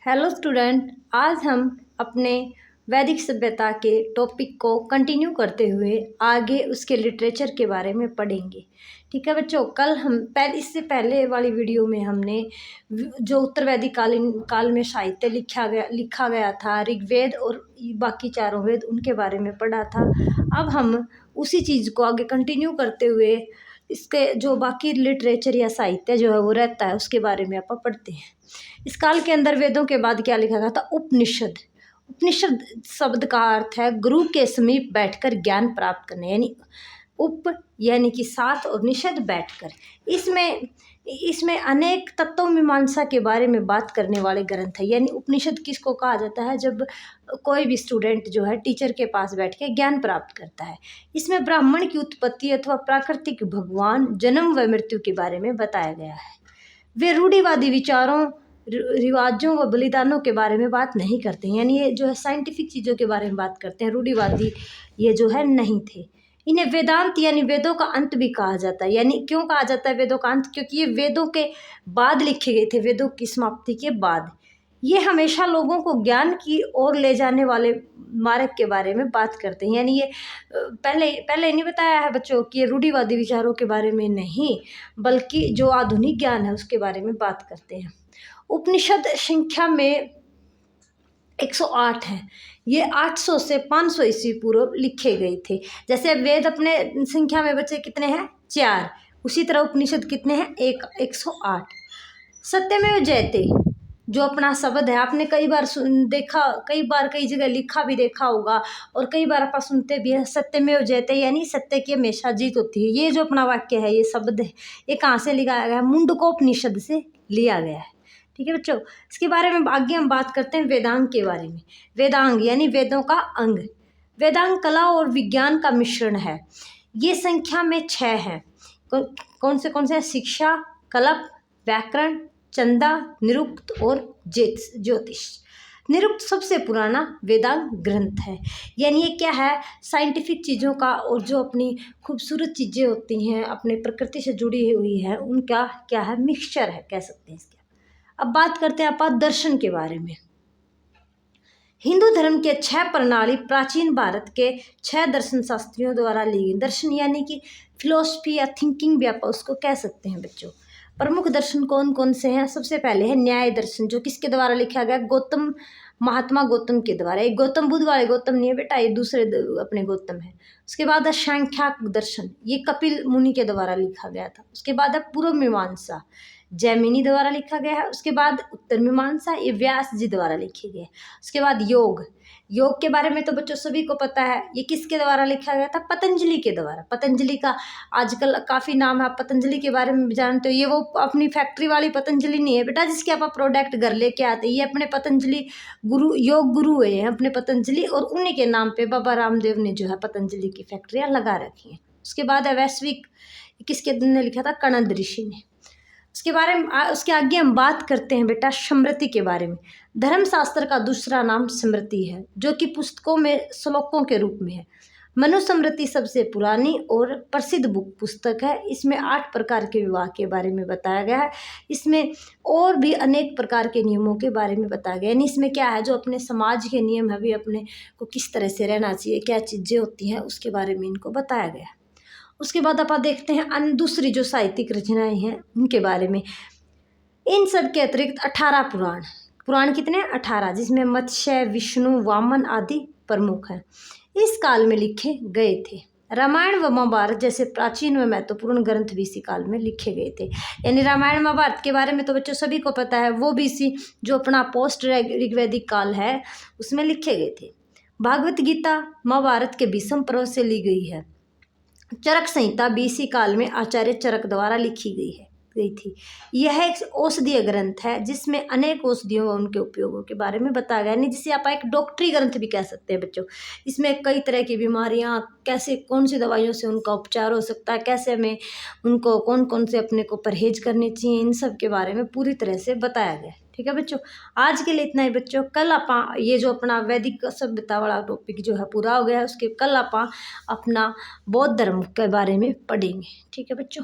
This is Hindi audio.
हेलो स्टूडेंट, आज हम अपने वैदिक सभ्यता के टॉपिक को कंटिन्यू करते हुए आगे उसके लिटरेचर के बारे में पढ़ेंगे। ठीक है बच्चों, कल हम इससे पहले वाली वीडियो में हमने जो उत्तर वैदिक काल में साहित्य लिखा गया था, ऋग्वेद और बाकी चारों वेद, उनके बारे में पढ़ा था। अब हम उसी चीज़ को आगे कंटिन्यू करते हुए इसके जो बाकी लिटरेचर या साहित्य जो है वो रहता है उसके बारे में आप पढ़ते हैं। इस काल के अंदर वेदों के बाद क्या लिखा गया था? उपनिषद। उपनिषद शब्द का अर्थ है गुरु के समीप बैठकर ज्ञान प्राप्त करने, यानी उप यानी कि साथ और निषद बैठकर। इसमें अनेक तत्व मीमांसा के बारे में बात करने वाले ग्रंथ है। यानी उपनिषद किसको कहा जाता है? जब कोई भी स्टूडेंट जो है टीचर के पास बैठ के ज्ञान प्राप्त करता है। इसमें ब्राह्मण की उत्पत्ति अथवा प्राकृतिक भगवान, जन्म व मृत्यु के बारे में बताया गया है। वे रूढ़िवादी विचारों, रिवाजों व बलिदानों के बारे में बात नहीं करते हैं। यानी ये जो है साइंटिफिक चीज़ों के बारे में बात करते हैं। रूढ़िवादी ये जो है नहीं थे। इन्हें वेदांत यानी वेदों का अंत भी कहा जाता है। यानी क्यों कहा जाता है वेदों का अंत? क्योंकि ये वेदों के बाद लिखे गए थे, वेदों की समाप्ति के बाद। ये हमेशा लोगों को ज्ञान की ओर ले जाने वाले मार्ग के बारे में बात करते हैं। यानी ये पहले नहीं बताया है बच्चों कि ये रूढ़िवादी विचारों के बारे में नहीं, बल्कि जो आधुनिक ज्ञान है उसके बारे में बात करते हैं। उपनिषद संख्या में 108 हैं। ये 800 से 500 ईस्वी पूर्व लिखे गए थे। जैसे वेद अपने संख्या में बच्चे कितने हैं? 4। उसी तरह उपनिषद कितने हैं? 108। सत्यमेव जयते जो अपना शब्द है, आपने कई बार देखा, कई जगह लिखा भी देखा होगा और कई बार आप सुनते भी हैं, सत्यमेव जयते, यानी सत्य की हमेशा जीत होती है। ये जो अपना वाक्य है, ये शब्द है, ये कहाँ से लिया गया है? मुंडकोपनिषद से लिया गया है। ठीक है बच्चों, इसके बारे में आगे हम बात करते हैं वेदांग के बारे में। वेदांग यानी वेदों का अंग। वेदांग कला और विज्ञान का मिश्रण है। ये संख्या में 6 हैं। कौन से? शिक्षा, कल्प, व्याकरण, चंदा, निरुक्त और ज्योतिष। निरुक्त सबसे पुराना वेदांग ग्रंथ है। यानी ये क्या है? साइंटिफिक चीज़ों का और जो अपनी खूबसूरत चीज़ें होती हैं, अपने प्रकृति से जुड़ी हुई है, उनका क्या है? मिक्सचर है, कह सकते हैं इसके। अब बात करते हैं आप दर्शन के बारे में। हिंदू धर्म के 6 प्रणाली प्राचीन भारत के 6 दर्शन शास्त्रियों द्वारा ली गई। दर्शन यानी कि फिलोसफी या थिंकिंग भी आप उसको कह सकते हैं बच्चों। प्रमुख दर्शन कौन कौन से हैं? सबसे पहले है न्याय दर्शन, जो किसके द्वारा लिखा गया? महात्मा गौतम के द्वारा। एक गौतम बुद्ध वाले गौतम नहीं है बेटा, ये दूसरे अपने गौतम है। उसके बाद है सांख्यिक दर्शन, ये कपिल मुनि के द्वारा लिखा गया था। उसके बाद है पूर्व मीमांसा, जैमिनी द्वारा लिखा गया है। उसके बाद उत्तर मीमांसा, ये व्यास जी द्वारा लिखे गए। उसके बाद योग के बारे में तो बच्चों सभी को पता है, ये किसके द्वारा लिखा गया था? पतंजलि के द्वारा। पतंजलि का आजकल काफ़ी नाम है, आप पतंजलि के बारे में जानते हो। ये वो अपनी फैक्ट्री वाली पतंजलि नहीं है बेटा जिसके आप प्रोडक्ट घर लेके आते हैं। ये अपने पतंजलि योग गुरु हुए हैं अपने पतंजलि, और उन्हीं के नाम पे बाबा रामदेव ने जो है पतंजलि की फैक्ट्रियाँ लगा रखी हैं। उसके बाद है वैश्विक, किसके ने लिखा था? कणद ऋषि ने। उसके बारे में उसके आगे हम बात करते हैं बेटा स्मृति के बारे में। धर्मशास्त्र का दूसरा नाम स्मृति है, जो कि पुस्तकों में श्लोकों के रूप में है। मनुस्मृति सबसे पुरानी और प्रसिद्ध पुस्तक है। इसमें 8 प्रकार के विवाह के बारे में बताया गया है। इसमें और भी अनेक प्रकार के नियमों के बारे में बताया गया है। इसमें क्या है? जो अपने समाज के नियम है, भी अपने को किस तरह से रहना चाहिए, क्या चीज़ें होती हैं, उसके बारे में इनको बताया गया है। उसके बाद आप देखते हैं दूसरी जो साहित्यिक रचनाएं हैं उनके बारे में। इन सब के अतिरिक्त 18 पुराण कितने? 18, जिसमें मत्स्य, विष्णु, वामन आदि प्रमुख हैं। इस काल में लिखे गए थे। रामायण व महाभारत जैसे प्राचीन व महत्वपूर्ण ग्रंथ भी इसी काल में लिखे गए थे। यानी रामायण महाभारत के बारे में तो बच्चों सभी को पता है, वो भी इसी जो अपना पोस्ट ऋग्वैदिक काल है उसमें लिखे गए थे। भागवत गीता महाभारत के भीष्म पर्व से ली गई है। चरक संहिता बीसी काल में आचार्य चरक द्वारा लिखी गई थी। यह एक औषधीय ग्रंथ है जिसमें अनेक औषधियों व उनके उपयोगों के बारे में बताया गया है। जिसे आप एक डॉक्टरी ग्रंथ भी कह सकते हैं बच्चों। इसमें कई तरह की बीमारियां, कैसे कौन सी दवाइयों से उनका उपचार हो सकता है, कैसे हमें उनको कौन से अपने को परहेज करने चाहिए, इन सब के बारे में पूरी तरह से बताया गया है। ठीक है बच्चों, आज के लिए इतना ही बच्चों। कल आप ये जो अपना वैदिक सभ्यता वाला टॉपिक जो है पूरा हो गया है, उसके कल आप अपना बौद्ध धर्म के बारे में पढ़ेंगे। ठीक है बच्चों।